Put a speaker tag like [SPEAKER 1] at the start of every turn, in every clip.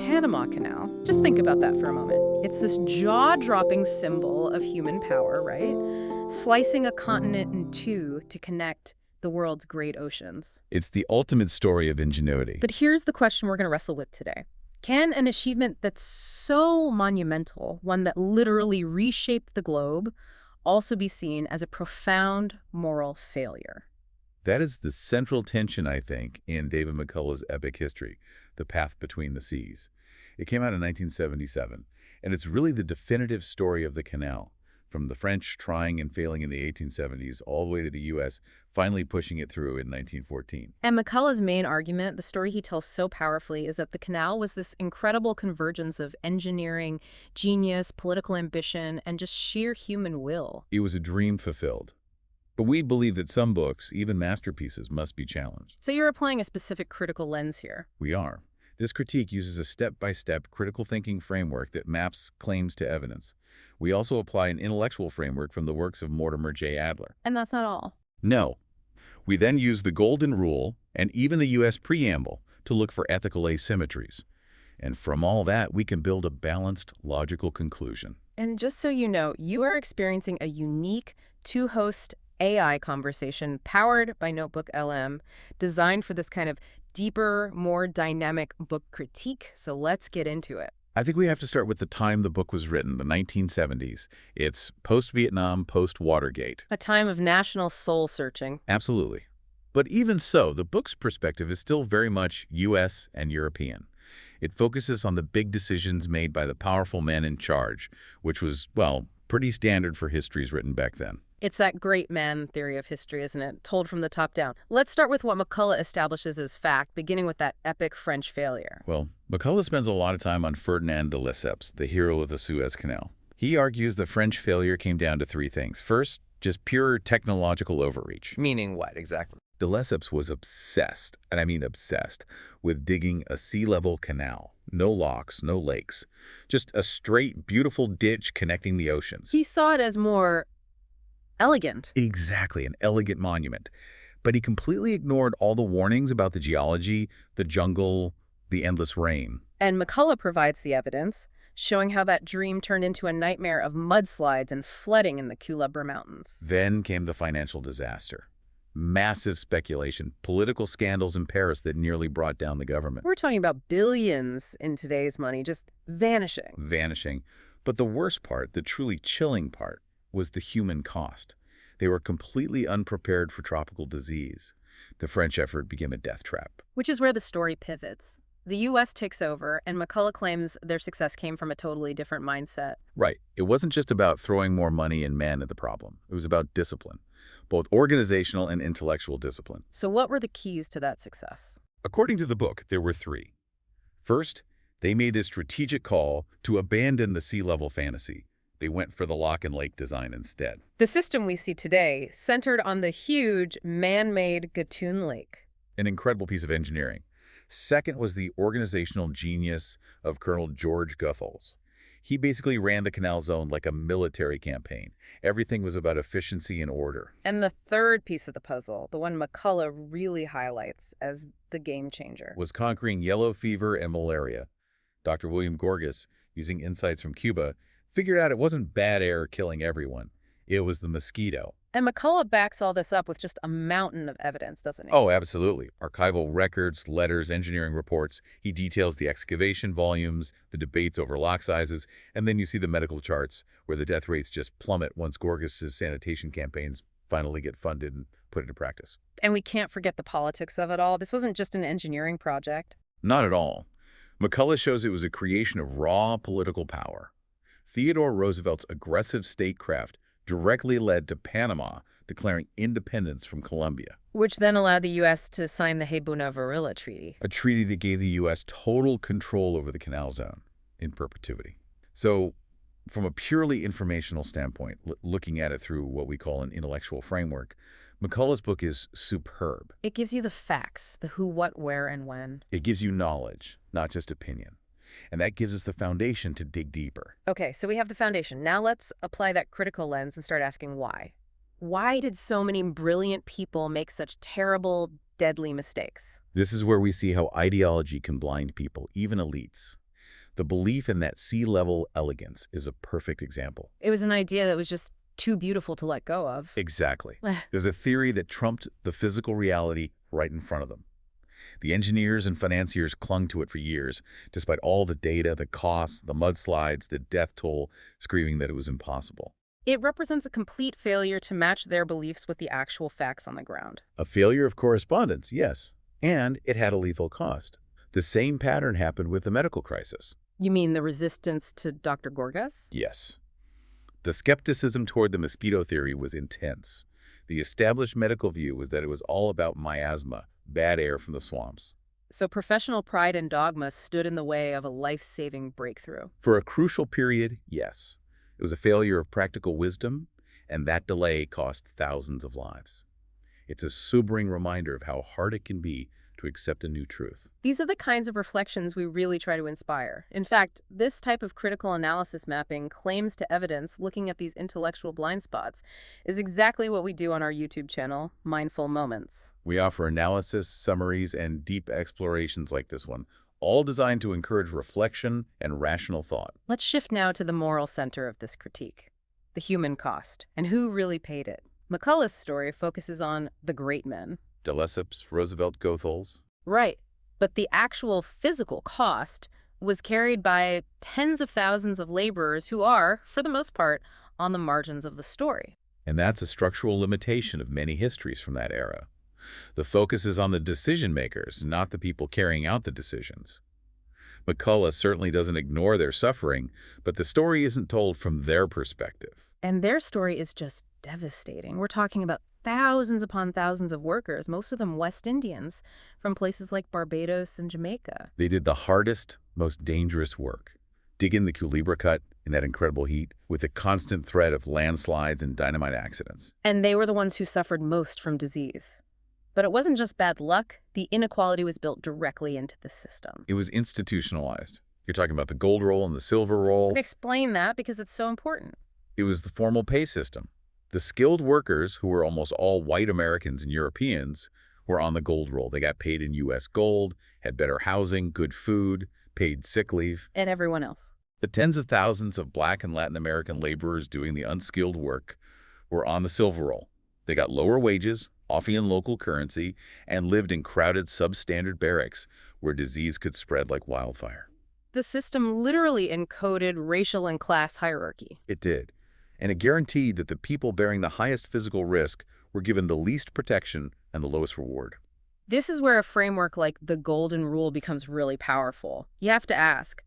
[SPEAKER 1] Panama Canal. Just think about that for a moment. It's this jaw-dropping symbol of human power, right? Slicing a continent in two to connect the world's great oceans.
[SPEAKER 2] It's the ultimate story of ingenuity.
[SPEAKER 1] But here's the question we're going to wrestle with today. Can an achievement that's so monumental, one that literally reshaped the globe, also be seen as a profound moral failure?
[SPEAKER 2] That is the central tension, I think, in David McCullough's epic history, The Path Between the Seas. It came out in 1977, and it's really the definitive story of the canal, from the French trying and failing in the 1870s all the way to the U.S. finally pushing it through in 1914.
[SPEAKER 1] And McCullough's main argument, the story he tells so powerfully, is that the canal was this incredible convergence of engineering, genius, political ambition, and just sheer human will.
[SPEAKER 2] It was a dream fulfilled. But we believe that some books, even masterpieces, must be challenged.
[SPEAKER 1] So you're applying a specific critical lens here.
[SPEAKER 2] We are. This critique uses a step-by-step critical thinking framework that maps claims to evidence. We also apply an intellectual framework from the works of Mortimer J. Adler.
[SPEAKER 1] And that's not all.
[SPEAKER 2] No. We then use the Golden Rule and even the U.S. preamble to look for ethical asymmetries. And from all that, we can build a balanced, logical conclusion.
[SPEAKER 1] And just so you know, you are experiencing a unique two-host AI conversation powered by Notebook LM, designed for this kind of deeper, more dynamic book critique. So let's get into it.
[SPEAKER 2] I think we have to start with the time the book was written, the 1970s. It's post-Vietnam, post-Watergate.
[SPEAKER 1] A time of national soul-searching.
[SPEAKER 2] Absolutely. But even so, the book's perspective is still very much U.S. and European. It focuses on the big decisions made by the powerful men in charge, which was, well, pretty standard for histories written back then.
[SPEAKER 1] It's that great man theory of history, isn't it? Told from the top down. Let's start with what McCullough establishes as fact, beginning with that epic French failure.
[SPEAKER 2] Well, McCullough spends a lot of time on Ferdinand de Lesseps, the hero of the Suez Canal. He argues the French failure came down to three things. First, just pure technological overreach.
[SPEAKER 3] Meaning what, exactly?
[SPEAKER 2] De Lesseps was obsessed, and I mean obsessed, with digging a sea-level canal. No locks, no lakes. Just a straight, beautiful ditch connecting the oceans.
[SPEAKER 1] He saw it as more elegant.
[SPEAKER 2] Exactly, an elegant monument. But he completely ignored all the warnings about the geology, the jungle, the endless rain.
[SPEAKER 1] And McCullough provides the evidence, showing how that dream turned into a nightmare of mudslides and flooding in the Culebra Mountains.
[SPEAKER 2] Then came the financial disaster. Massive speculation, political scandals in Paris that nearly brought down the government.
[SPEAKER 1] We're talking about billions in today's money, just vanishing.
[SPEAKER 2] Vanishing. But the worst part, the truly chilling part, was the human cost. They were completely unprepared for tropical disease. The French effort became a death trap.
[SPEAKER 1] Which is where the story pivots. The U.S. takes over, and McCullough claims their success came from a totally different mindset.
[SPEAKER 2] Right. It wasn't just about throwing more money and men at the problem. It was about discipline, both organizational and intellectual discipline.
[SPEAKER 1] So what were the keys to that success?
[SPEAKER 2] According to the book, there were three. First, they made this strategic call to abandon the sea-level fantasy. They went for the lock and lake design instead.
[SPEAKER 1] The system we see today centered on the huge man-made Gatun Lake.
[SPEAKER 2] An incredible piece of engineering. Second was the organizational genius of Colonel George Guthals. He basically ran the canal zone like a military campaign. Everything was about efficiency and order.
[SPEAKER 1] And the third piece of the puzzle, the one McCullough really highlights as the game changer,
[SPEAKER 2] Was conquering yellow fever and malaria. Dr. William Gorgas, using insights from Cuba, figured out it wasn't bad air killing everyone. It was the mosquito.
[SPEAKER 1] And McCullough backs all this up with just a mountain of evidence, doesn't he?
[SPEAKER 2] Oh, absolutely. Archival records, letters, engineering reports. He details the excavation volumes, the debates over lock sizes, and then you see the medical charts where the death rates just plummet once Gorgas's sanitation campaigns finally get funded and put into practice.
[SPEAKER 1] And we can't forget the politics of it all. This wasn't just an engineering project.
[SPEAKER 2] Not at all. McCullough shows it was a creation of raw political power. Theodore Roosevelt's aggressive statecraft directly led to Panama declaring independence from Colombia.
[SPEAKER 1] Which then allowed the U.S. to sign the Hebuna-Varilla Treaty.
[SPEAKER 2] A treaty that gave the U.S. total control over the canal zone in perpetuity. So, from a purely informational standpoint, looking at it through what we call an intellectual framework, McCullough's book is superb.
[SPEAKER 1] It gives you the facts, the who, what, where, and when.
[SPEAKER 2] It gives you knowledge, not just opinion. And that gives us the foundation to dig deeper.
[SPEAKER 1] Okay, so we have the foundation. Now let's apply that critical lens and start asking why. Why did so many brilliant people make such terrible, deadly mistakes?
[SPEAKER 2] This is where we see how ideology can blind people, even elites. The belief in that sea-level elegance is a perfect example.
[SPEAKER 1] It was an idea that was just too beautiful to let go of.
[SPEAKER 2] Exactly. There's a theory that trumped the physical reality right in front of them. The engineers and financiers clung to it for years, despite all the data, the costs, the mudslides, the death toll, screaming that it was impossible.
[SPEAKER 1] It represents a complete failure to match their beliefs with the actual facts on the ground.
[SPEAKER 2] A failure of correspondence, yes. And it had a lethal cost. The same pattern happened with the medical crisis.
[SPEAKER 1] You mean the resistance to Dr. Gorgas?
[SPEAKER 2] Yes. The skepticism toward the mosquito theory was intense. The established medical view was that it was all about miasma, bad air from the swamps.
[SPEAKER 1] So professional pride and dogma stood in the way of a life-saving breakthrough.
[SPEAKER 2] For a crucial period, yes. It was a failure of practical wisdom, and that delay cost thousands of lives. It's a sobering reminder of how hard it can be to accept a new truth.
[SPEAKER 1] These are the kinds of reflections we really try to inspire. In fact, this type of critical analysis mapping, claims to evidence, looking at these intellectual blind spots, is exactly what we do on our YouTube channel, Mindful Moments.
[SPEAKER 2] We offer analysis, summaries, and deep explorations like this one, all designed to encourage reflection and rational thought.
[SPEAKER 1] Let's shift now to the moral center of this critique, the human cost, and who really paid it. McCullough's story focuses on the great men.
[SPEAKER 2] De Lesseps, Roosevelt, Goethals.
[SPEAKER 1] Right, but the actual physical cost was carried by tens of thousands of laborers who are, for the most part, on the margins of the story.
[SPEAKER 2] And that's a structural limitation of many histories from that era. The focus is on the decision makers, not the people carrying out the decisions. McCullough certainly doesn't ignore their suffering, but the story isn't told from their perspective.
[SPEAKER 1] And their story is just devastating. We're talking about thousands upon thousands of workers, most of them West Indians, from places like Barbados and Jamaica.
[SPEAKER 2] They did the hardest, most dangerous work. Digging the Culebra Cut in that incredible heat with the constant threat of landslides and dynamite accidents.
[SPEAKER 1] And they were the ones who suffered most from disease. But it wasn't just bad luck. The inequality was built directly into the system.
[SPEAKER 2] It was institutionalized. You're talking about the gold roll and the silver roll.
[SPEAKER 1] Explain that because it's so important.
[SPEAKER 2] It was the formal pay system. The skilled workers, who were almost all white Americans and Europeans, were on the gold roll. They got paid in U.S. gold, had better housing, good food, paid sick leave.
[SPEAKER 1] And everyone else.
[SPEAKER 2] The tens of thousands of Black and Latin American laborers doing the unskilled work were on the silver roll. They got lower wages, often in local currency, and lived in crowded substandard barracks where disease could spread like wildfire.
[SPEAKER 1] The system literally encoded racial and class hierarchy.
[SPEAKER 2] It did. And it guaranteed that the people bearing the highest physical risk were given the least protection and the lowest reward.
[SPEAKER 1] This is where a framework like the Golden Rule becomes really powerful. You have to ask,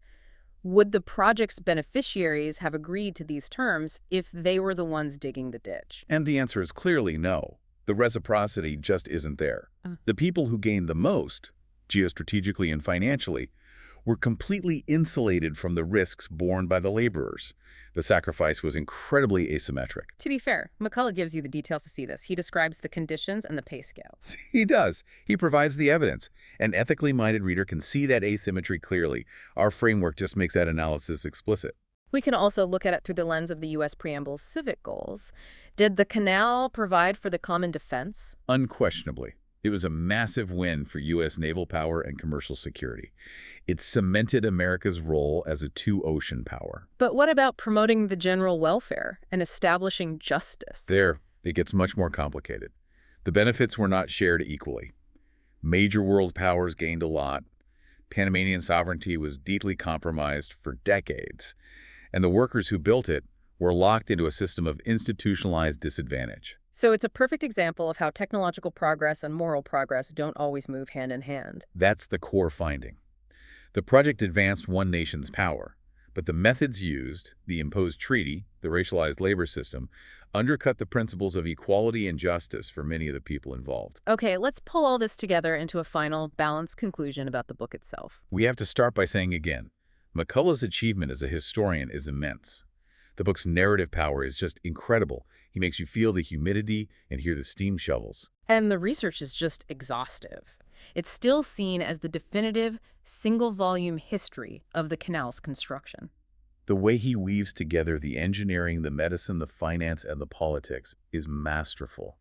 [SPEAKER 1] would the project's beneficiaries have agreed to these terms if they were the ones digging the ditch?
[SPEAKER 2] And the answer is clearly no. The reciprocity just isn't there. The people who gained the most, geostrategically and financially, were completely insulated from the risks borne by the laborers. The sacrifice was incredibly asymmetric.
[SPEAKER 1] To be fair, McCullough gives you the details to see this. He describes the conditions and the pay scales.
[SPEAKER 2] He does. He provides the evidence. An ethically minded reader can see that asymmetry clearly. Our framework just makes that analysis explicit.
[SPEAKER 1] We can also look at it through the lens of the U.S. preamble's civic goals. Did the canal provide for the common defense?
[SPEAKER 2] Unquestionably. It was a massive win for U.S. naval power and commercial security. It cemented America's role as a two-ocean power.
[SPEAKER 1] But what about promoting the general welfare and establishing justice?
[SPEAKER 2] There, it gets much more complicated. The benefits were not shared equally. Major world powers gained a lot. Panamanian sovereignty was deeply compromised for decades. And the workers who built it were locked into a system of institutionalized disadvantage.
[SPEAKER 1] So it's a perfect example of how technological progress and moral progress don't always move hand in hand.
[SPEAKER 2] That's the core finding. The project advanced one nation's power, but the methods used, the imposed treaty, the racialized labor system, undercut the principles of equality and justice for many of the people involved.
[SPEAKER 1] Okay, let's pull all this together into a final, balanced conclusion about the book itself.
[SPEAKER 2] We have to start by saying again, McCullough's achievement as a historian is immense. The book's narrative power is just incredible. He makes you feel the humidity and hear the steam shovels.
[SPEAKER 1] And the research is just exhaustive. It's still seen as the definitive, single-volume history of the canal's construction.
[SPEAKER 2] The way he weaves together the engineering, the medicine, the finance, and the politics is masterful.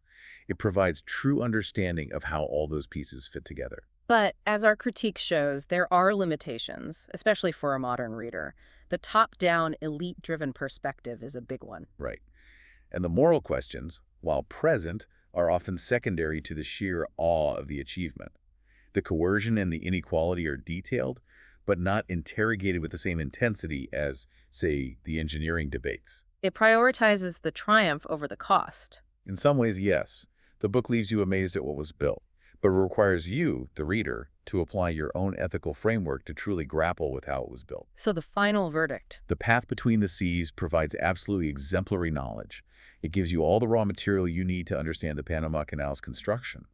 [SPEAKER 2] It provides true understanding of how all those pieces fit together.
[SPEAKER 1] But as our critique shows, there are limitations, especially for a modern reader. The top-down, elite-driven perspective is a big one.
[SPEAKER 2] Right. And the moral questions, while present, are often secondary to the sheer awe of the achievement. The coercion and the inequality are detailed, but not interrogated with the same intensity as, say, the engineering debates.
[SPEAKER 1] It prioritizes the triumph over the cost.
[SPEAKER 2] In some ways, yes. The book leaves you amazed at what was built, but it requires you, the reader, to apply your own ethical framework to truly grapple with how it was built.
[SPEAKER 1] So the final verdict.
[SPEAKER 2] The Path Between the Seas provides absolutely exemplary knowledge. It gives you all the raw material you need to understand the Panama Canal's construction.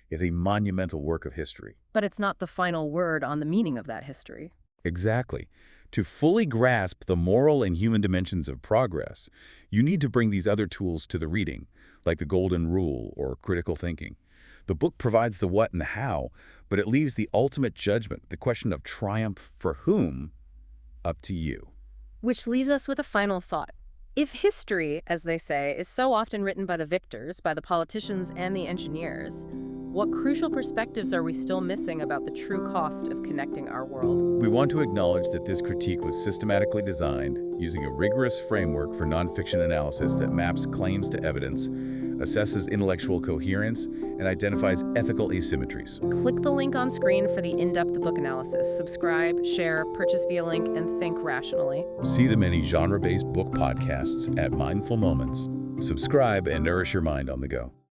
[SPEAKER 2] It's a monumental work of history.
[SPEAKER 1] But it's not the final word on the meaning of that history.
[SPEAKER 2] Exactly. To fully grasp the moral and human dimensions of progress, you need to bring these other tools to the reading, like the Golden Rule or critical thinking. The book provides the what and the how, but it leaves the ultimate judgment, the question of triumph for whom, up to you.
[SPEAKER 1] Which leaves us with a final thought. If history, as they say, is so often written by the victors, by the politicians and the engineers, what crucial perspectives are we still missing about the true cost of connecting our world?
[SPEAKER 2] We want to acknowledge that this critique was systematically designed using a rigorous framework for nonfiction analysis that maps claims to evidence, assesses intellectual coherence, and identifies ethical asymmetries.
[SPEAKER 1] Click the link on screen for the in-depth book analysis. Subscribe, share, purchase via link, and think rationally.
[SPEAKER 2] See the many genre-based book podcasts at Mindful Moments. Subscribe and nourish your mind on the go.